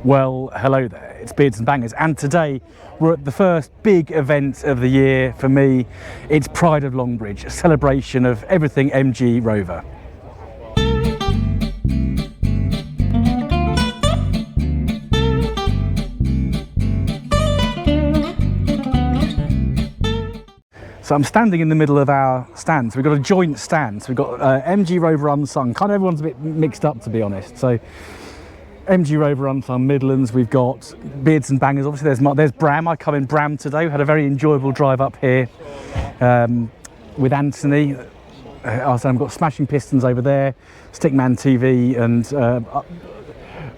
Well, hello there, it's Beards and Bangers, and today we're at the first big event of the year for me. It's Pride of Longbridge, a celebration of everything MG Rover. So I'm standing in the middle of our stand. So we've got a joint stand. So we've got MG Rover Unsung. Kind of everyone's a bit mixed up, to be honest. So MG Rover Unsung Midlands, we've got Beards and Bangers. Obviously there's Bram. I come in Bram today. We had a very enjoyable drive up here with Anthony. I've got Smashing Pistons over there, Stickman TV, and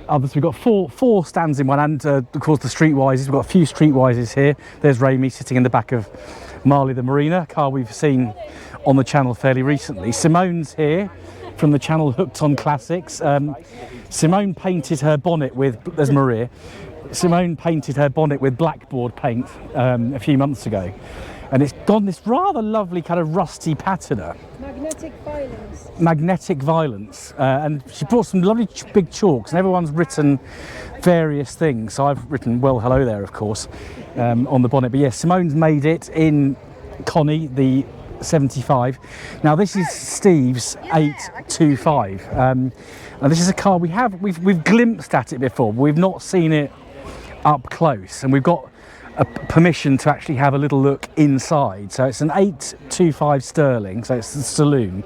others. We've got four stands in one, and of course the Streetwises. We've got a few Streetwises here. There's Ramy sitting in the back of Marley the Marina, a car we've seen on the channel fairly recently. Simone's here from the channel Hooked on Classics. Simone painted her bonnet with, there's Maria, Simone painted her bonnet with blackboard paint a few months ago, and it's got this rather lovely kind of rusty patina. Magnetic Violence. And she brought some lovely big chalks, and everyone's written various things. So I've written, well, hello there, of course, on the bonnet. But yes, Simone's made it in Connie, the 75. Now this is Steve's 825. And this is a car we've glimpsed at it before, but we've not seen it up close, and we've got a permission to actually have a little look inside. So it's an 825 Sterling, so it's the saloon.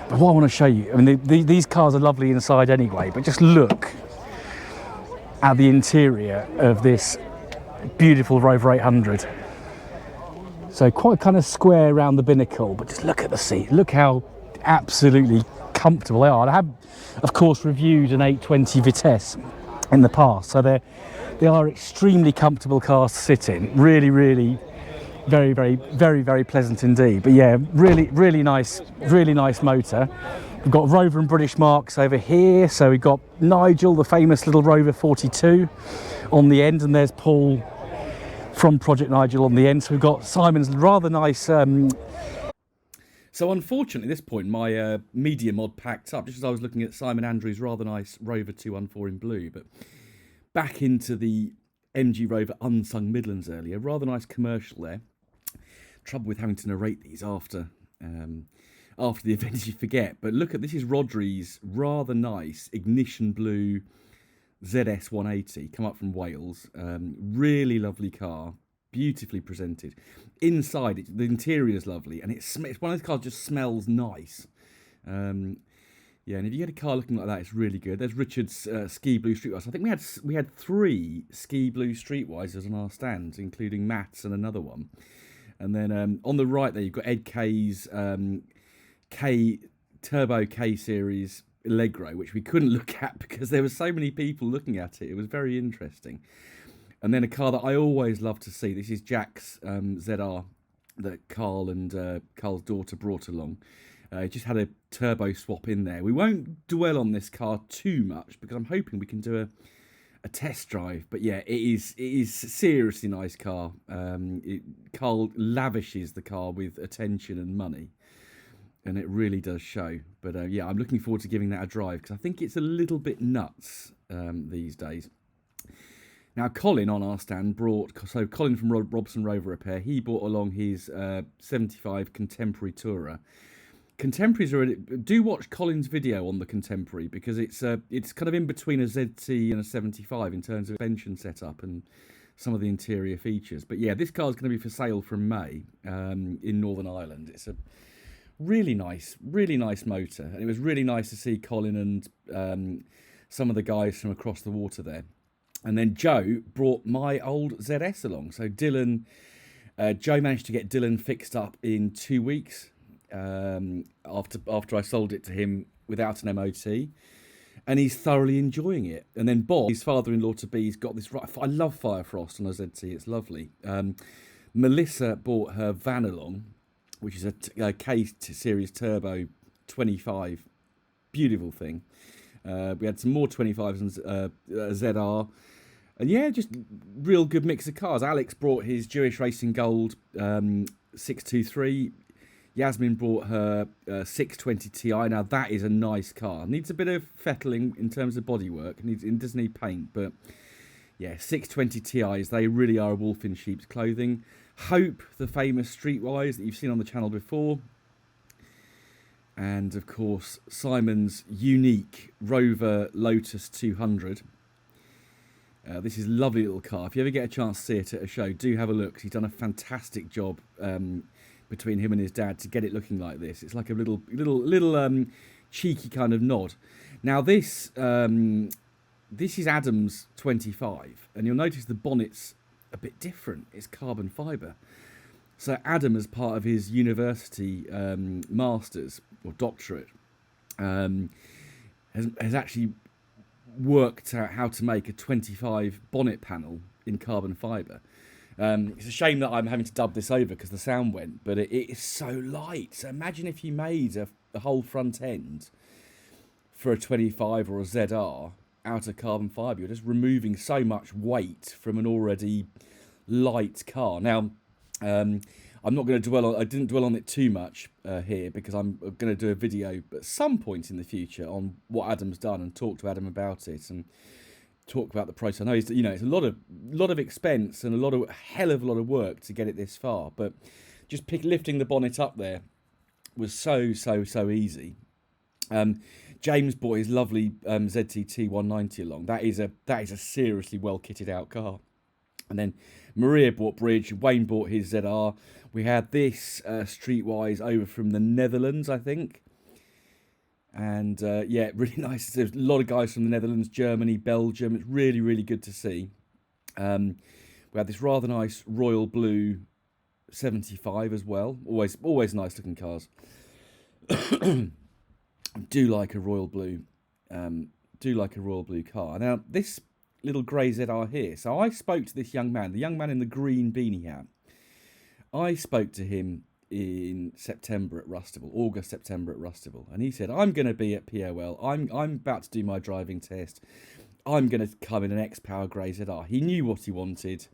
But what I want to show you, I mean, these cars are lovely inside anyway, but just look at the interior of this beautiful Rover 800. So quite kind of square around the binnacle, but just look at the seat. Look how absolutely comfortable they are. I have, of course, reviewed an 820 Vitesse in the past, so they are extremely comfortable cars to sit in. Really, very pleasant indeed. But yeah, really nice motor. We've got Rover and British marks over here. So we've got Nigel, the famous little Rover 42 on the end, and there's Paul from Project Nigel on the end. So we've got Simon's rather nice. So unfortunately, at this point, my media mod packed up just as I was looking at Simon Andrews' rather nice Rover 214 in blue. But back into the MG Rover Unsung Midlands earlier. Rather nice commercial there. Trouble with having to narrate these after the event, you forget. But look at, this is Rodri's rather nice ignition blue ZS 180, come up from Wales. Really lovely car, beautifully presented. Inside, the interior is lovely, and it's one of those cars that just smells nice. Yeah, and if you get a car looking like that, it's really good. There's Richard's Ski Blue Streetwise. I think we had 3 Ski Blue Streetwisers on our stand, including Matt's and another one. And then on the right there, you've got Ed K's Turbo K Series Allegro, which we couldn't look at because there were so many people looking at it. It was very interesting. And then a car that I always love to see. This is Jack's ZR that Carl and Carl's daughter brought along. Just had a turbo swap in there. We won't dwell on this car too much because I'm hoping we can do a test drive. But yeah, it is a seriously nice car. Carl lavishes the car with attention and money, and it really does show. But yeah, I'm looking forward to giving that a drive because I think it's a little bit nuts these days. Now, Colin on our stand Colin from Robson Rover Repair, he brought along his 75 Contemporary Tourer. Contemporaries are, do watch Colin's video on the Contemporary because it's kind of in between a ZT and a 75 in terms of suspension setup and some of the interior features. But yeah, this car is going to be for sale from May in Northern Ireland. It's a really nice motor, and it was really nice to see Colin and some of the guys from across the water there. And then Joe brought my old ZS along. So Dylan, Joe managed to get Dylan fixed up in 2 weeks after I sold it to him without an MOT, and he's thoroughly enjoying it. And then Bob, his father-in-law to be, he's got this. I love Firefrost on a ZT. It's lovely. Melissa bought her van along, which is a K Series Turbo 25, beautiful thing. We had some more 25s and ZR. And yeah, just real good mix of cars. Alex brought his Jewish Racing Gold 623. Yasmin brought her 620 Ti. Now that is a nice car. Needs a bit of fettling in terms of bodywork. It doesn't need paint, but Yeah, 620 Ti's, they really are a wolf in sheep's clothing. Hope, the famous Streetwise that you've seen on the channel before. And of course, Simon's unique Rover Lotus 200. This is a lovely little car. If you ever get a chance to see it at a show, do have a look. He's done a fantastic job between him and his dad to get it looking like this. It's like a little cheeky kind of nod. Now this is Adam's 25, and you'll notice the bonnet's a bit different. It's carbon fibre. So Adam, as part of his university masters or doctorate, has actually worked out how to make a 25 bonnet panel in carbon fibre. It's a shame that I'm having to dub this over because the sound went, but it is so light. So imagine if you made a whole front end for a 25 or a ZR out of carbon fibre. You're just removing so much weight from an already light car. Now, I'm not going to dwell on. I didn't dwell on it too much here because I'm going to do a video at some point in the future on what Adam's done and talk to Adam about it and talk about the process. I know it's a lot of expense and a hell of a lot of work to get it this far, but just lifting the bonnet up there was so easy. James bought his lovely ZTT 190 along. That is a seriously well kitted out car. And then Maria bought Bridge, Wayne bought his ZR. We had this Streetwise over from the Netherlands, I think. And yeah, really nice. There's a lot of guys from the Netherlands, Germany, Belgium. It's really, really good to see. We had this rather nice royal blue 75 as well. Always nice looking cars. Do like a royal blue car. Now this little grey ZR here. So I spoke to this young man, the young man in the green beanie hat. I spoke to him in September at Rustable, August, September at Rustable, and he said, I'm going to be at POL. I'm about to do my driving test. I'm going to come in an X-Power grey ZR. He knew what he wanted,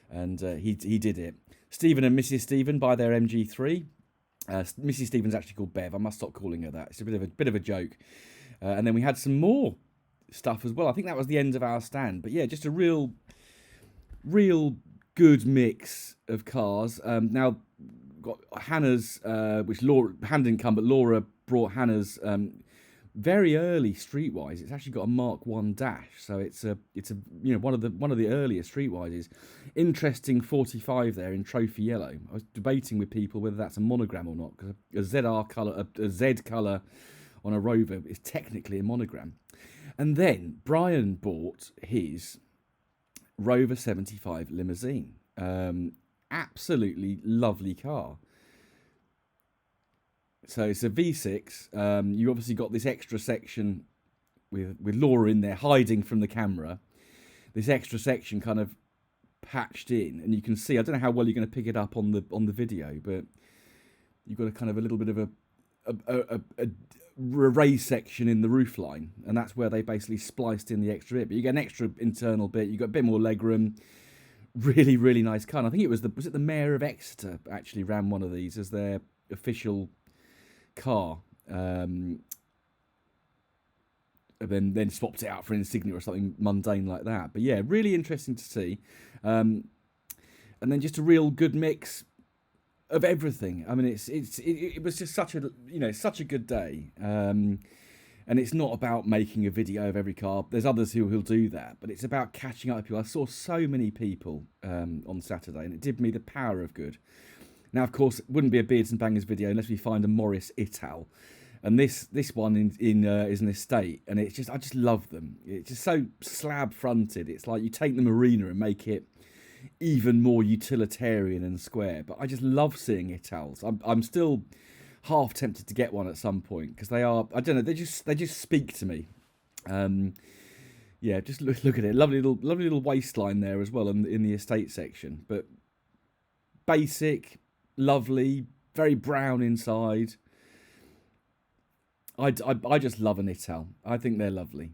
and he did it. Stephen and Mrs. Stephen buy their MG3. Mrs. Stephen's actually called Bev. I must stop calling her that. It's a bit of a joke. And then we had some more stuff as well. I think that was the end of our stand. But yeah, just a real good mix of cars. Now got Hannah's, which Hannah didn't come, but Laura brought Hannah's very early Streetwise. It's actually got a Mark 1 dash, so it's one of the earlier Streetwises. Interesting 45 there in trophy yellow. I was debating with people whether that's a monogram or not, because a ZR colour, a Z colour on a Rover is technically a monogram. And then Brian bought his Rover 75 Limousine. Absolutely lovely car. So it's a V6. You obviously got this extra section with Laura in there hiding from the camera. This extra section kind of patched in, and you can see. I don't know how well you're going to pick it up on the video, but you've got a kind of a little bit of a raised section in the roofline, and that's where they basically spliced in the extra bit. But you get an extra internal bit. You got a bit more legroom. Really, really nice car. And I think was it the Mayor of Exeter actually ran one of these as their official car, and then swapped it out for an Insignia or something mundane like that. But yeah, really interesting to see. And then just a real good mix of everything. I mean, it was just such a good day. And it's not about making a video of every car. There's others who'll do that, but it's about catching up with people. I saw so many people on Saturday, and it did me the power of good. Now, of course, it wouldn't be a Beards and Bangers video unless we find a Morris Ital. And this one is an estate, and I just love them. It's just so slab fronted. It's like you take the Marina and make it even more utilitarian and square. But I just love seeing Itals. I'm still half tempted to get one at some point because they are, I don't know, they just speak to me. Yeah, just look at it. Lovely little waistline there as well in the estate section. But basic, lovely, very brown inside. I just love an Ital. I think they're lovely.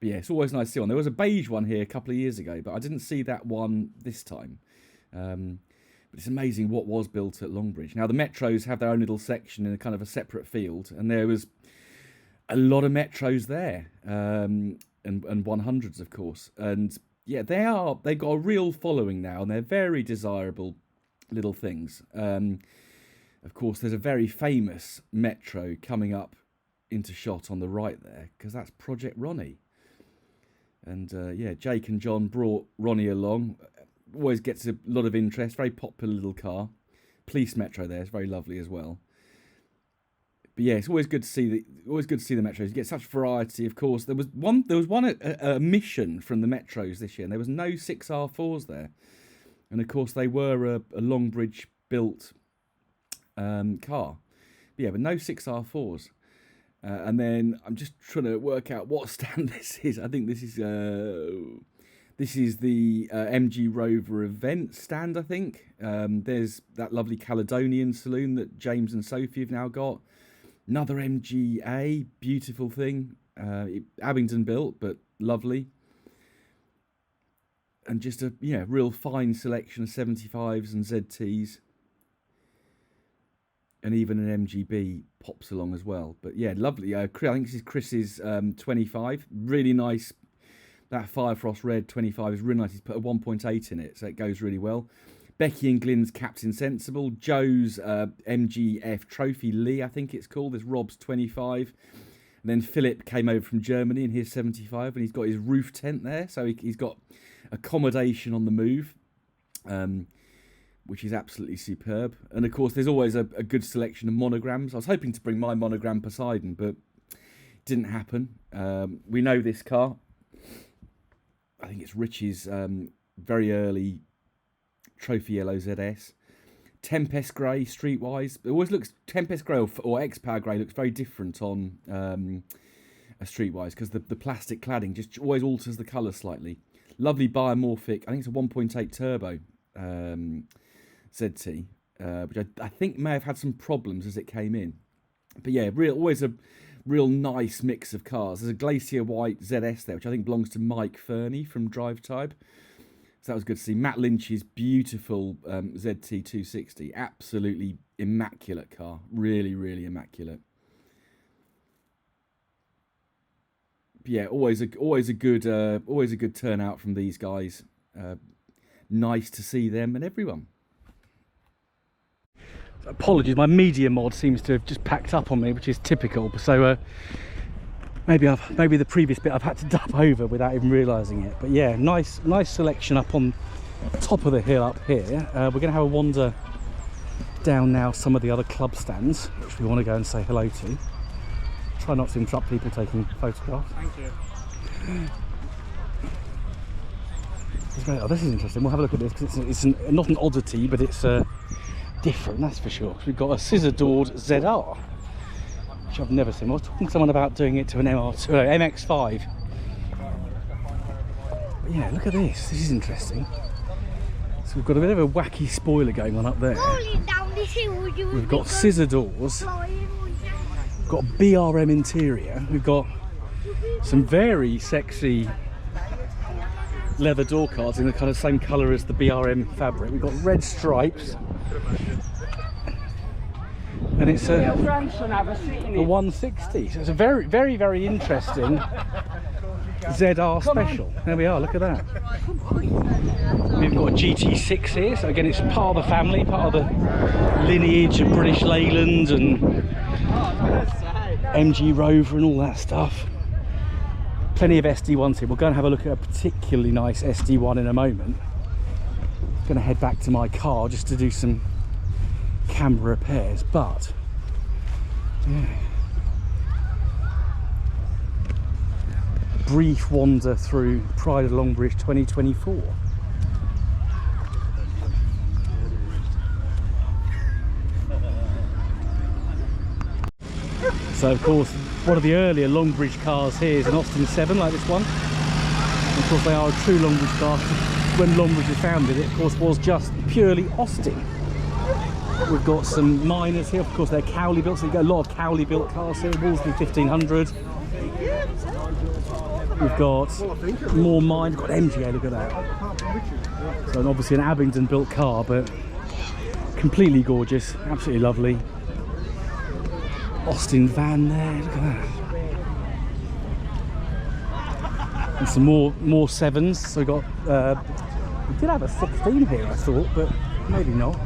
But yeah, it's always nice to see one. There was a beige one here a couple of years ago, but I didn't see that one this time. But it's amazing what was built at Longbridge. Now, the Metros have their own little section in a kind of a separate field, and there was a lot of Metros there. and 100s, of course. And yeah, they've got a real following now, and they're very desirable little things. Of course, there's a very famous Metro coming up into shot on the right there, because that's Project Ronnie. And yeah, Jake and John brought Ronnie along. Always gets a lot of interest. Very popular little car. Police Metro there. It's very lovely as well. But yeah, it's always good to see the Metros. You get such variety. Of course, there was one mission from the Metros this year, and there was no 6R4s there. And of course, they were a Longbridge built car. But yeah, but no 6R4s. And then I'm just trying to work out what stand this is. I think this is the MG Rover event stand, I think. There's that lovely Caledonian saloon that James and Sophie have now got. Another MGA, beautiful thing. Abingdon built, but lovely. And just a real fine selection of 75s and ZTs. And even an MGB pops along as well. But yeah, lovely. I think this is Chris's 25. Really nice. That Firefrost Red 25 is really nice. He's put a 1.8 in it, so it goes really well. Becky and Glyn's Captain Sensible. Joe's MGF Trophy Lee, I think it's called. There's Rob's 25. And then Philip came over from Germany in his 75, and he's got his roof tent there. So he's got accommodation on the move, which is absolutely superb. And of course, there's always a good selection of monograms. I was hoping to bring my monogram Poseidon, but it didn't happen. We know this car. I think it's Rich's very early Trophy Yellow ZS. Tempest Grey, streetwise. It always looks, Tempest Grey or X-Power Grey looks very different on a streetwise, because the plastic cladding just always alters the colour slightly. Lovely biomorphic, I think it's a 1.8 turbo ZT, which I think may have had some problems as it came in. But yeah, always a real nice mix of cars. There's a Glacier White ZS there, which I think belongs to Mike Fernie from Drive Type. So that was good to see. Matt Lynch's beautiful ZT 260. Absolutely immaculate car. Really, really immaculate. But yeah, always a good turnout from these guys. Nice to see them and everyone. Apologies, my media mod seems to have just packed up on me, which is typical. So maybe the previous bit I've had to dub over without even realising it. But yeah, nice selection up on top of the hill up here. We're going to have a wander down now some of the other club stands, which we want to go and say hello to. Try not to interrupt people taking photographs. Thank you. Oh, this is interesting. We'll have a look at this, because it's not an oddity, but it's different, that's for sure. We've got a scissor-doored ZR, which I've never seen. I was talking to someone about doing it to an MX-5. But yeah, look at this. This is interesting. So we've got a bit of a wacky spoiler going on up there. We've got scissor doors. We've got BRM interior. We've got some very sexy leather door cards in the kind of same colour as the BRM fabric. We've got red stripes, and it's a 160. So it's a very, very, very interesting ZR special. There we are. Look at that. We've got a GT6 here. So again, it's part of the family, part of the lineage of British Leyland and MG Rover and all that stuff. Plenty of SD1s here. We'll go and have a look at a particularly nice SD1 in a moment. I'm going to head back to my car just to do some camera repairs, but yeah. A brief wander through Pride of Longbridge 2024. So of course, one of the earlier Longbridge cars here is an Austin 7 like this one. And of course they are a true Longbridge car. When Longbridge was founded, it of course was just purely Austin. We've got some minors here, of course they're Cowley built, so you've got a lot of Cowley built cars here, Wolseley 1500. We've got more minors, we've got MGA, look at that. So obviously an Abingdon built car, but completely gorgeous, absolutely lovely. Austin van there, look at that. And some more 7s. So we got, we did have a 16 here, I thought, but maybe not.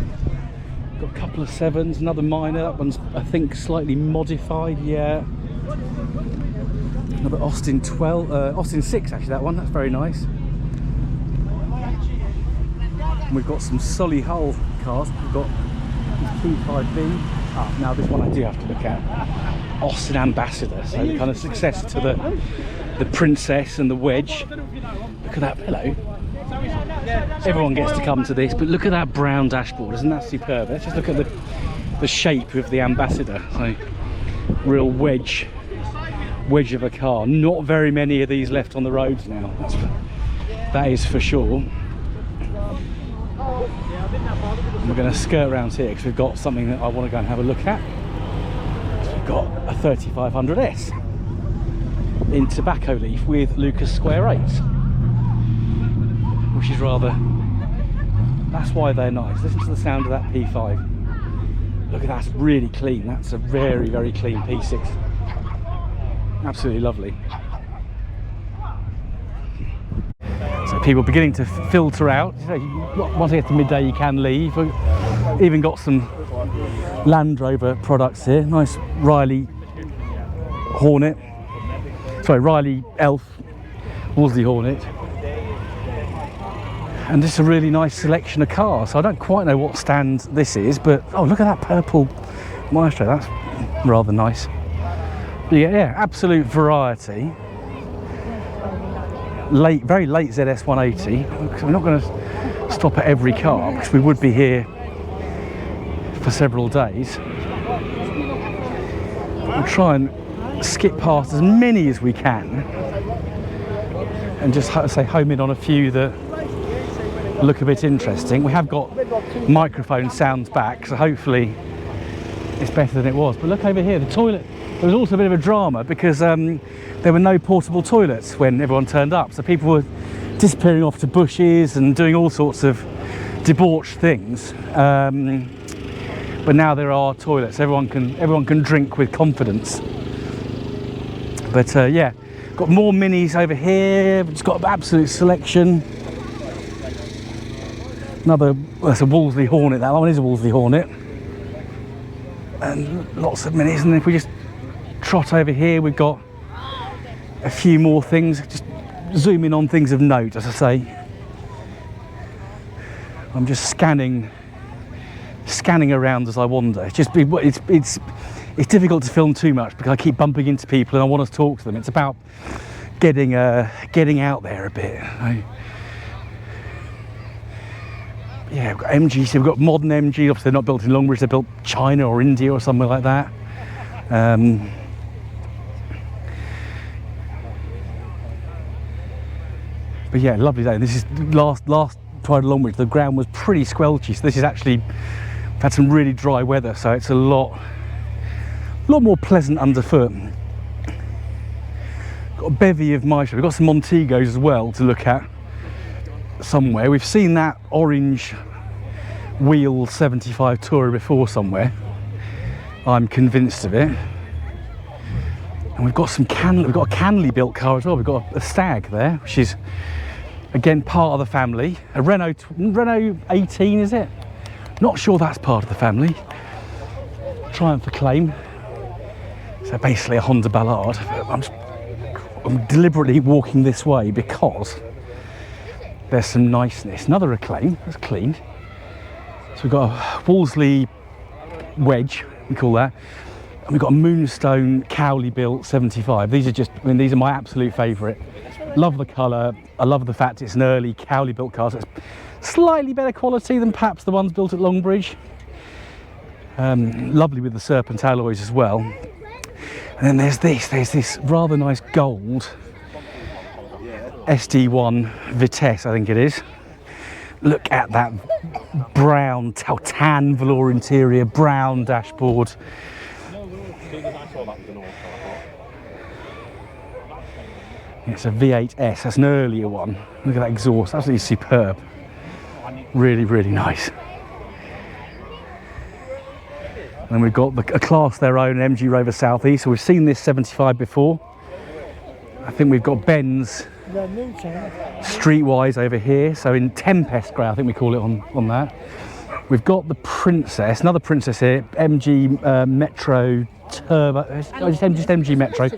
Got a couple of 7s, another minor. That one's, I think, slightly modified. Yeah. Another Austin 12, Austin 6 actually. That one. That's very nice. And we've got some Solihull cars. We've got P5B. Ah, now this one I do have to look at. Austin Ambassador. So the kind of successor to the Princess and the Wedge. Look at that. Hello. Everyone gets to come to this, but look at that brown dashboard. Isn't that superb? Let's just look at the shape of the Ambassador. So real wedge of a car. Not very many of these left on the roads now. That is for sure. We're going to skirt around here because we've got something that I want to go and have a look at. So we've got a 3500S in tobacco leaf with Lucas Square 8s, which is rather, that's why they're nice. Listen to the sound of that P5. Look at that, that's really clean. That's a very, very clean P6. Absolutely lovely. So people beginning to filter out. Once you get to midday you can leave. We've even got some Land Rover products here. Nice Riley Hornet. Sorry, Riley Elf Wolseley Hornet. And this is a really nice selection of cars. So I don't quite know what stand this is, but oh, look at that purple Maestro. That's rather nice. But yeah, absolute variety. Very late ZS 180. We're not going to stop at every car because we would be here for several days. We'll try and skip past as many as we can and just say home in on a few that look a bit interesting. We have got microphone sounds back, so hopefully it's better than it was. But look over here, the toilet. There was also a bit of a drama because there were no portable toilets when everyone turned up, so people were disappearing off to bushes and doing all sorts of debauched things. But now there are toilets. Everyone can drink with confidence. But yeah, got more minis over here. We've just got an absolute selection. Another, that's a Wolseley Hornet. That one is a Wolseley Hornet. And lots of minis. And if we just trot over here, we've got a few more things. Just zoom in on things of note, as I say. I'm just scanning around as I wander. It's difficult to film too much because I keep bumping into people and I want to talk to them. It's about getting out there a bit. Yeah, we've got MG, so we've got modern MG. Obviously they're not built in Longbridge, they're built China or India or somewhere like that. But yeah, lovely day. This is last Pride of Longbridge. The ground was pretty squelchy, so this is actually, we've had some really dry weather, so it's a lot more pleasant underfoot. Got a bevy of Maestro. We've got some Montegos as well to look at somewhere. We've seen that orange wheel 75 Tourer before somewhere. I'm convinced of it. And we've got we've got a Canley built car as well. We've got a Stag there, which is again part of the family. A Renault 18, is it? Not sure that's part of the family. Triumph Acclaim. So basically a Honda Ballard. I'm deliberately walking this way because there's some niceness. Another Acclaim, that's clean. So we've got a Wolseley Wedge, we call that. And we've got a Moonstone Cowley built 75. These are my absolute favourite. Love the colour. I love the fact it's an early Cowley built car. So it's slightly better quality than perhaps the ones built at Longbridge. Lovely with the Serpent alloys as well. And then there's this rather nice gold SD1 Vitesse, I think it is. Look at that brown tan velour interior, brown dashboard. It's a V8S, that's an earlier one. Look at that exhaust, absolutely superb. Really, really nice. And then we've got a class their own, MG Rover South East. So we've seen this 75 before. I think we've got Ben's Streetwise over here, so in Tempest grey, I think we call it on that. We've got the Princess, another Princess here, MG Metro Turbo, just MG Metro,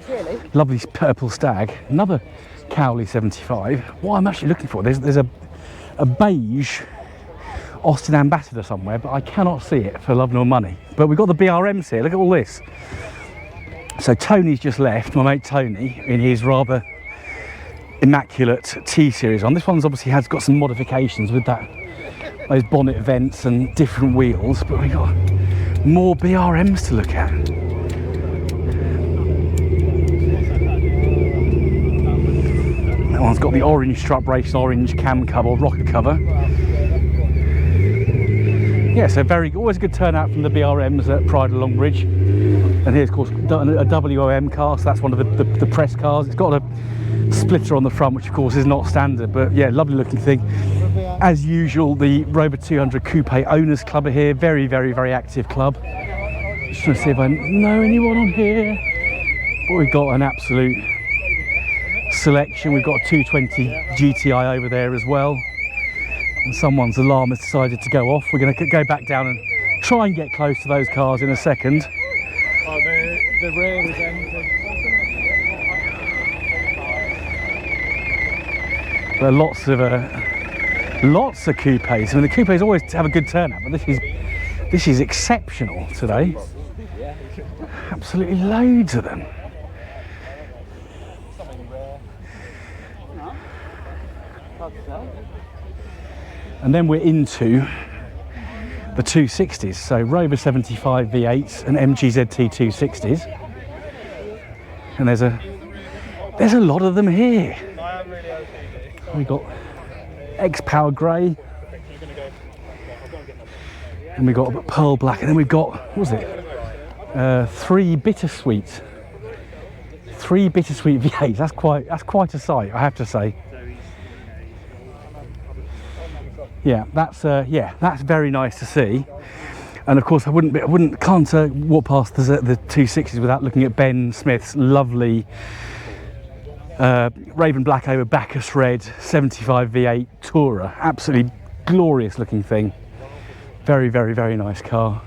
lovely purple stag, another Cowley 75. What I'm actually looking for, there's a beige Austin Ambassador somewhere, but I cannot see it for love nor money. But we've got the BRMs here, look at all this. So Tony's just left, my mate Tony, in his rather immaculate T-Series on. This one's obviously got some modifications with those bonnet vents and different wheels, but we've got more BRMs to look at. That one's got the orange strut brace, orange cam cover, or rocker cover. Yeah, so always a good turnout from the BRMs at Pride of Longbridge. And here's, of course, a WOM car, so that's one of the press cars. It's got a splitter on the front, which of course is not standard, but yeah, lovely looking thing. As usual, the Rover 200 Coupe Owners Club are here. Very, very, very active club. Just trying to see if I know anyone on here. But we've got an absolute selection. We've got a 220 GTI over there as well. And someone's alarm has decided to go off. We're going to go back down and try and get close to those cars in a second. Oh, the rear is empty. There are lots of coupes. I mean, the coupes always have a good turnout, but this is exceptional today. Absolutely loads of them. And then we're into the 260s, so Rover 75 V8s and MG ZT 260s. And there's a lot of them here. We've got X-Power Grey, and we've got Pearl Black, and then we've got, what was it? Three bittersweet V8s. That's quite a sight, I have to say. Yeah, that's very nice to see. And of course, can't walk past the 260s without looking at Ben Smith's lovely Raven Black over Bacchus Red 75 V8 Tourer. Absolutely glorious looking thing. Very, very, very nice car.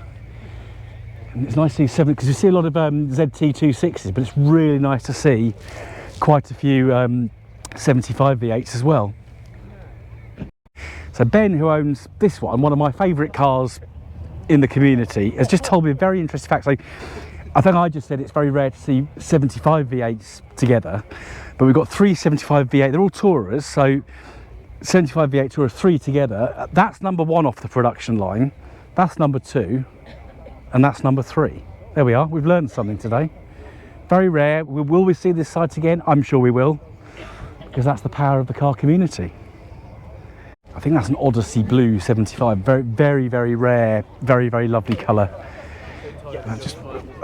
And it's nice to see because you see a lot of ZT 260s, but it's really nice to see quite a few 75 V8s as well. So Ben, who owns this one of my favourite cars in the community, has just told me a very interesting fact. So I think I just said it's very rare to see 75 V8s together, but we've got three 75 V8, they're all Tourers, so 75 V8 Tourer 3 together. That's number 1 off the production line, that's number 2, and that's number 3. There we are, we've learned something today. Very rare. Will we see this site again? I'm sure we will, because that's the power of the car community. I think that's an Odyssey Blue 75, very, very, very rare, very, very lovely colour. Just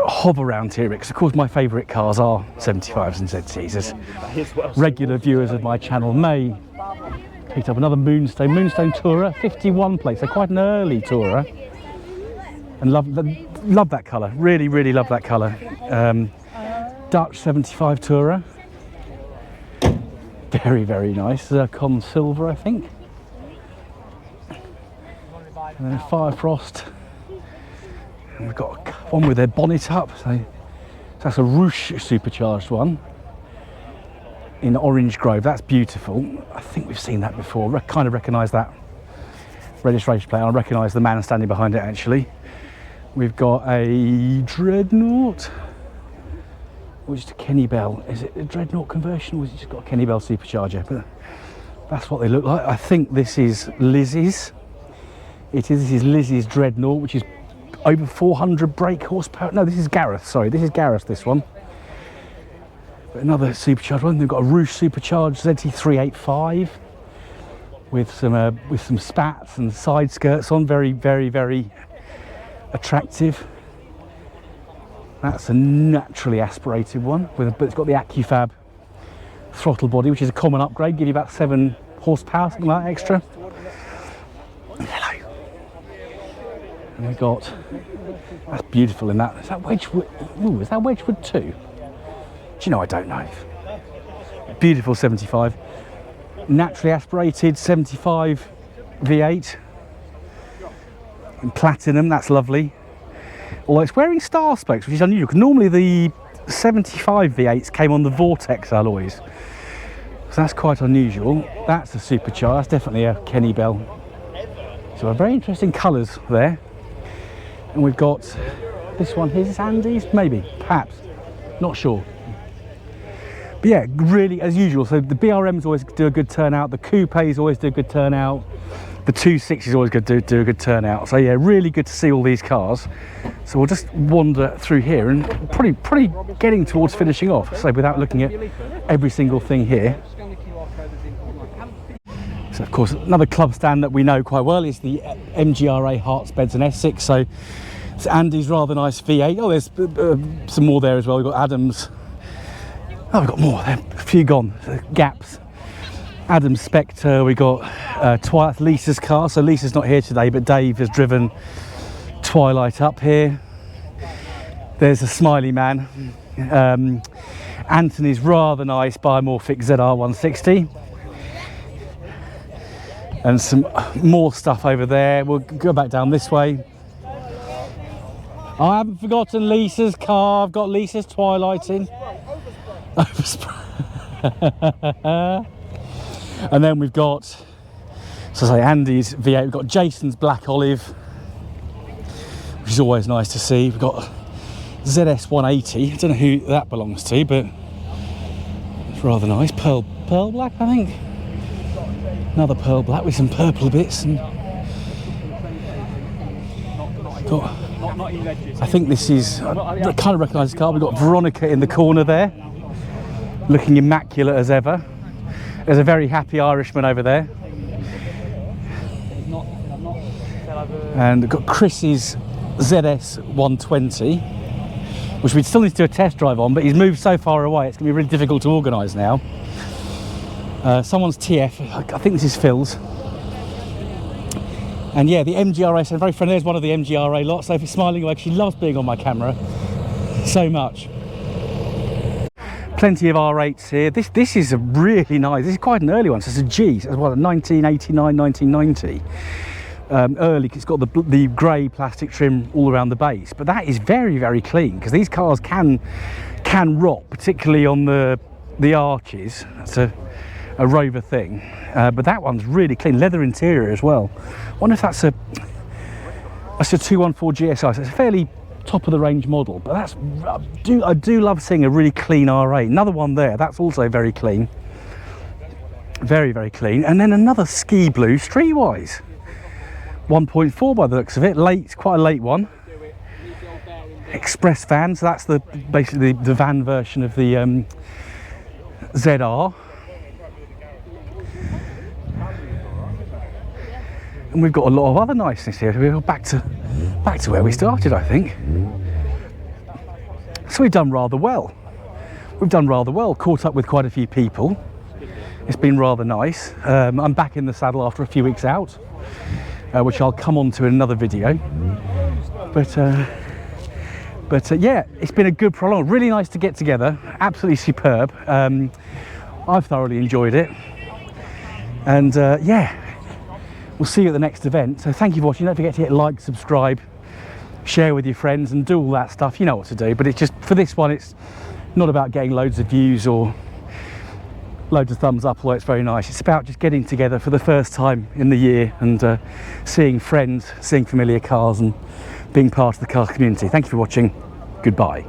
hob around here because of course my favourite cars are 75s and ZTs. As regular viewers of my channel may picked up another Moonstone Tourer, 51 plate, so quite an early Tourer. And love that colour, really, really love that colour. Dutch 75 Tourer, very, very nice. Zircon Silver, I think. And then a Firefrost, and we've got one with their bonnet up, so that's a Rouge supercharged one in Orange Grove. That's beautiful. I think we've seen that before. Kind of recognise that registration plate. I recognise the man standing behind it actually. We've got a Dreadnought, which is a Kenny Bell. Is it a Dreadnought conversion, or has it just got a Kenny Bell supercharger? But that's what they look like. I think this is Lizzie's. This is Lizzie's Dreadnought, which is over 400 brake horsepower. No, this is Gareth, sorry, this is Gareth, this one. But another supercharged one. They've got a Rouge supercharged ZT385 with some spats and side skirts on. Very, very, very attractive. That's a naturally aspirated one, but it's got the AccuFab throttle body, which is a common upgrade, give you about 7 horsepower, something like that extra. Hello. And we've got, that's beautiful in that. Is that Wedgwood? Ooh, is that Wedgwood 2? Do you know, I don't know. Beautiful 75. naturally aspirated 75 V8 in platinum. That's lovely. Although it's wearing star spokes, which is unusual, because normally the 75 V8s came on the Vortex alloys. So that's quite unusual. That's a Supercharged. That's definitely a Kenny Bell. So very interesting colours there. And we've got this one here. Is this Andy's? Maybe, perhaps. Not sure. But yeah, really, as usual, so the BRMs always do a good turnout, the coupes always do a good turnout, the 260s always do a good turnout. So yeah, really good to see all these cars. So we'll just wander through here and probably getting towards finishing off, so without looking at every single thing here. So of course, another club stand that we know quite well is the MGRA Hearts, Beds and Essex. So it's Andy's rather nice V8. Oh, there's some more there as well. We've got Adams. Oh, we've got more. There, a few gone. Gaps. Adams Spectre. We got Twilight, Lisa's car. So Lisa's not here today, but Dave has driven Twilight up here. There's a smiley man. Anthony's rather nice biomorphic ZR160. And some more stuff over there. We'll go back down this way. I haven't forgotten Lisa's car. I've got Lisa's Twilight in. And then we've got, so say, Andy's V8. We've got Jason's Black Olive, which is always nice to see. We've got ZS 180. I don't know who that belongs to, but it's rather nice. Pearl black, I think. Another pearl black with some purple bits. And got, I think this is, I kind of recognise this car. We've got Veronica in the corner there, looking immaculate as ever. There's a very happy Irishman over there. And we've got Chris's ZS 120, which we still need to do a test drive on, but he's moved so far away, it's going to be really difficult to organise now. Someone's TF, I think this is Phil's. And yeah, the MGRA, so very friendly. There's one of the MGRA lot. Sophie's smiling away because she loves being on my camera so much. Plenty of R8s here. This is a really nice, this is quite an early one. So it's a G, so it's what, 1989, 1990. Early, it's got the grey plastic trim all around the base. But that is very, very clean, because these cars can rot, particularly on the arches. That's a Rover thing. But that one's really clean, leather interior as well. I wonder if that's a 214 GSI, so it's a fairly top of the range model, but that's, I do love seeing a really clean R8. Another one there, that's also very clean. Very, very clean. And then another ski blue Streetwise. 1.4 by the looks of it, late, quite a late one. Express van, so that's basically the van version of the ZR. And we've got a lot of other niceness here. We're back to where we started, I think. So we've done rather well. We've done rather well. Caught up with quite a few people. It's been rather nice. I'm back in the saddle after a few weeks out, which I'll come on to in another video. But yeah, it's been a good prolong. Really nice to get together. Absolutely superb. I've thoroughly enjoyed it. And yeah. We'll see you at the next event. So thank you for watching. Don't forget to hit like, subscribe, share with your friends, and do all that stuff. You know what to do. But it's just, for this one, it's not about getting loads of views or loads of thumbs up, although it's very nice. It's about just getting together for the first time in the year and seeing friends, seeing familiar cars, and being part of the car community. Thank you for watching. Goodbye.